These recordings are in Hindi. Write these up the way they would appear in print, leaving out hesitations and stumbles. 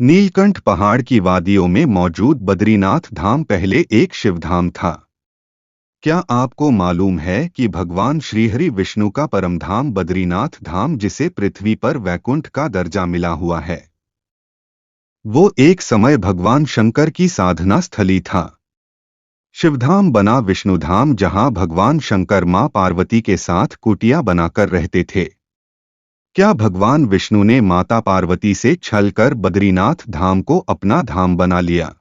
नीलकंठ पहाड़ की वादियों में मौजूद बद्रीनाथ धाम पहले एक शिवधाम था। क्या आपको मालूम है कि भगवान श्रीहरि विष्णु का परमधाम बद्रीनाथ धाम, जिसे पृथ्वी पर वैकुंठ का दर्जा मिला हुआ है, वो एक समय भगवान शंकर की साधना स्थली था। शिवधाम बना विष्णुधाम, जहां भगवान शंकर मां पार्वती के साथ कुटिया बनाकर रहते थे। क्या भगवान विष्णु ने माता पार्वती से छल कर बद्रीनाथ धाम को अपना धाम बना लिया,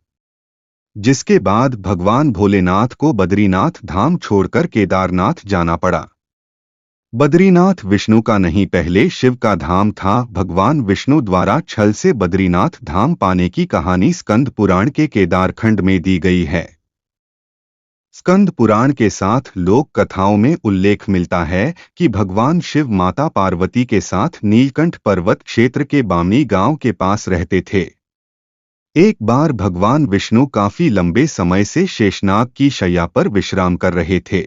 जिसके बाद भगवान भोलेनाथ को बद्रीनाथ धाम छोड़कर केदारनाथ जाना पड़ा। बद्रीनाथ विष्णु का नहीं, पहले शिव का धाम था। भगवान विष्णु द्वारा छल से बद्रीनाथ धाम पाने की कहानी स्कंद पुराण के केदारखंड में दी गई है। स्कंद पुराण के साथ लोक कथाओं में उल्लेख मिलता है कि भगवान शिव माता पार्वती के साथ नीलकंठ पर्वत क्षेत्र के बामनी गांव के पास रहते थे। एक बार भगवान विष्णु काफी लंबे समय से शेषनाग की शैया पर विश्राम कर रहे थे।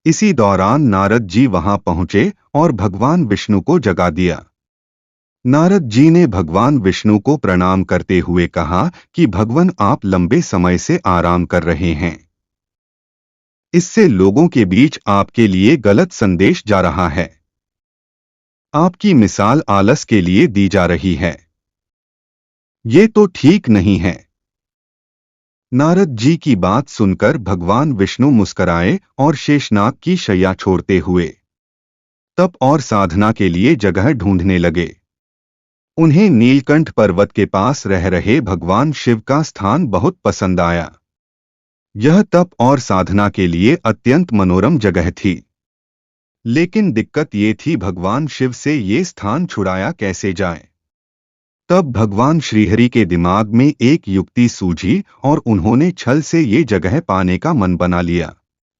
इसी दौरान नारद जी वहां पहुंचे और भगवान विष्णु को जगा दिया। नारद जी ने भगवान विष्णु को प्रणाम करते हुए कहा कि भगवान, आप लंबे समय से आराम कर रहे हैं। इससे लोगों के बीच आपके लिए गलत संदेश जा रहा है। आपकी मिसाल आलस के लिए दी जा रही है। ये तो ठीक नहीं है। नारद जी की बात सुनकर भगवान विष्णु मुस्कराए और शेषनाग की शैया छोड़ते हुए तप और साधना के लिए जगह ढूंढने लगे। उन्हें नीलकंठ पर्वत के पास रह रहे भगवान शिव का स्थान बहुत पसंद आया। यह तप और साधना के लिए अत्यंत मनोरम जगह थी। लेकिन दिक्कत ये थी, भगवान शिव से ये स्थान छुड़ाया कैसे जाए। तब भगवान श्रीहरि के दिमाग में एक युक्ति सूझी और उन्होंने छल से ये जगह पाने का मन बना लिया।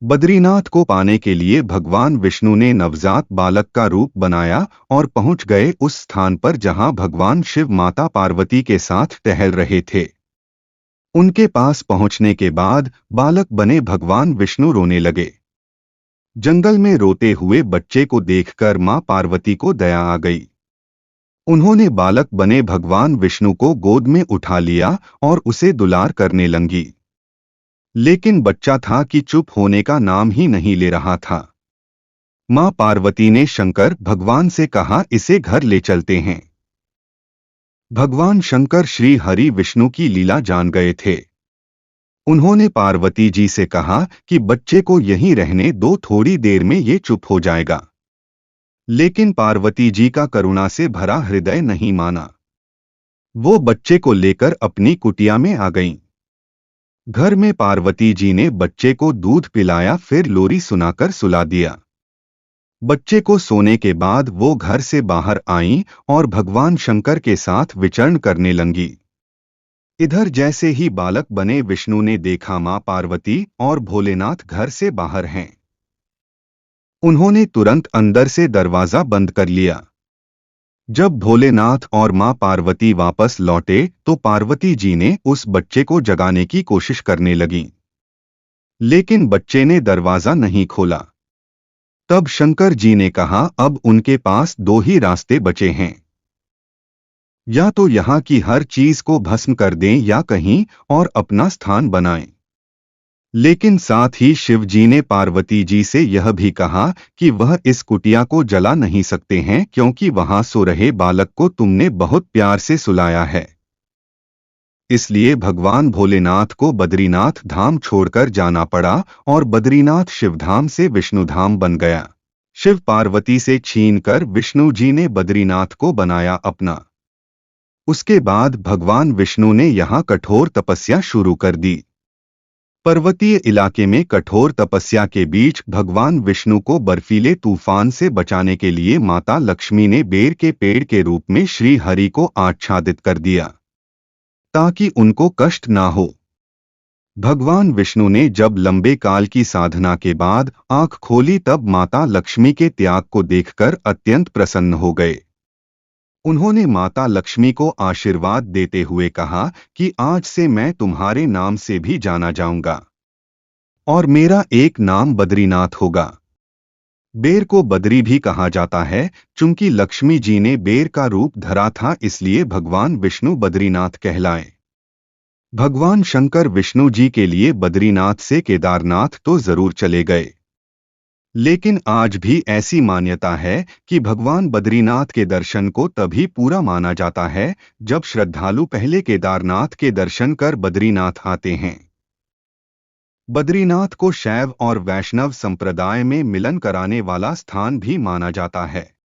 बद्रीनाथ को पाने के लिए भगवान विष्णु ने नवजात बालक का रूप बनाया और पहुंच गए उस स्थान पर जहां भगवान शिव माता पार्वती के साथ टहल रहे थे। उनके पास पहुंचने के बाद बालक बने भगवान विष्णु रोने लगे। जंगल में रोते हुए बच्चे को देखकर मां पार्वती को दया आ गई। उन्होंने बालक बने भगवान विष्णु को गोद में उठा लिया और उसे दुलार करने लगी। लेकिन बच्चा था कि चुप होने का नाम ही नहीं ले रहा था। मां पार्वती ने शंकर भगवान से कहा, इसे घर ले चलते हैं। भगवान शंकर श्री हरि विष्णु की लीला जान गए थे। उन्होंने पार्वती जी से कहा कि बच्चे को यहीं रहने दो, थोड़ी देर में ये चुप हो जाएगा। लेकिन पार्वती जी का करुणा से भरा हृदय नहीं माना। वो बच्चे को लेकर अपनी कुटिया में आ गईं। घर में पार्वती जी ने बच्चे को दूध पिलाया, फिर लोरी सुनाकर सुला दिया। बच्चे को सोने के बाद वो घर से बाहर आईं और भगवान शंकर के साथ विचरण करने लगी। इधर जैसे ही बालक बने विष्णु ने देखा मां पार्वती और भोलेनाथ घर से बाहर हैं। उन्होंने तुरंत अंदर से दरवाजा बंद कर लिया। जब भोलेनाथ और मां पार्वती वापस लौटे तो पार्वती जी ने उस बच्चे को जगाने की कोशिश करने लगीं। लेकिन बच्चे ने दरवाजा नहीं खोला। तब शंकर जी ने कहा, अब उनके पास दो ही रास्ते बचे हैं, या तो यहाँ की हर चीज को भस्म कर दें या कहीं और अपना स्थान बनाएं। लेकिन साथ ही शिव जी ने पार्वती जी से यह भी कहा कि वह इस कुटिया को जला नहीं सकते हैं, क्योंकि वहां सो रहे बालक को तुमने बहुत प्यार से सुलाया है। इसलिए भगवान भोलेनाथ को बद्रीनाथ धाम छोड़कर जाना पड़ा और बद्रीनाथ शिवधाम से विष्णुधाम बन गया। शिव पार्वती से छीनकर विष्णु जी ने बद्रीनाथ को बनाया अपना। उसके बाद भगवान विष्णु ने यहाँ कठोर तपस्या शुरू कर दी। पर्वतीय इलाके में कठोर तपस्या के बीच भगवान विष्णु को बर्फीले तूफान से बचाने के लिए माता लक्ष्मी ने बेर के पेड़ के रूप में श्री हरि को आच्छादित कर दिया, ताकि उनको कष्ट ना हो। भगवान विष्णु ने जब लंबे काल की साधना के बाद आंख खोली, तब माता लक्ष्मी के त्याग को देखकर अत्यंत प्रसन्न हो गए। उन्होंने माता लक्ष्मी को आशीर्वाद देते हुए कहा कि आज से मैं तुम्हारे नाम से भी जाना जाऊंगा और मेरा एक नाम बद्रीनाथ होगा। बेर को बद्री भी कहा जाता है, चूंकि लक्ष्मी जी ने बेर का रूप धरा था इसलिए भगवान विष्णु बद्रीनाथ कहलाए। भगवान शंकर विष्णु जी के लिए बद्रीनाथ से केदारनाथ तो जरूर चले गए, लेकिन आज भी ऐसी मान्यता है कि भगवान बद्रीनाथ के दर्शन को तभी पूरा माना जाता है जब श्रद्धालु पहले केदारनाथ के दर्शन कर बद्रीनाथ आते हैं। बद्रीनाथ को शैव और वैष्णव संप्रदाय में मिलन कराने वाला स्थान भी माना जाता है।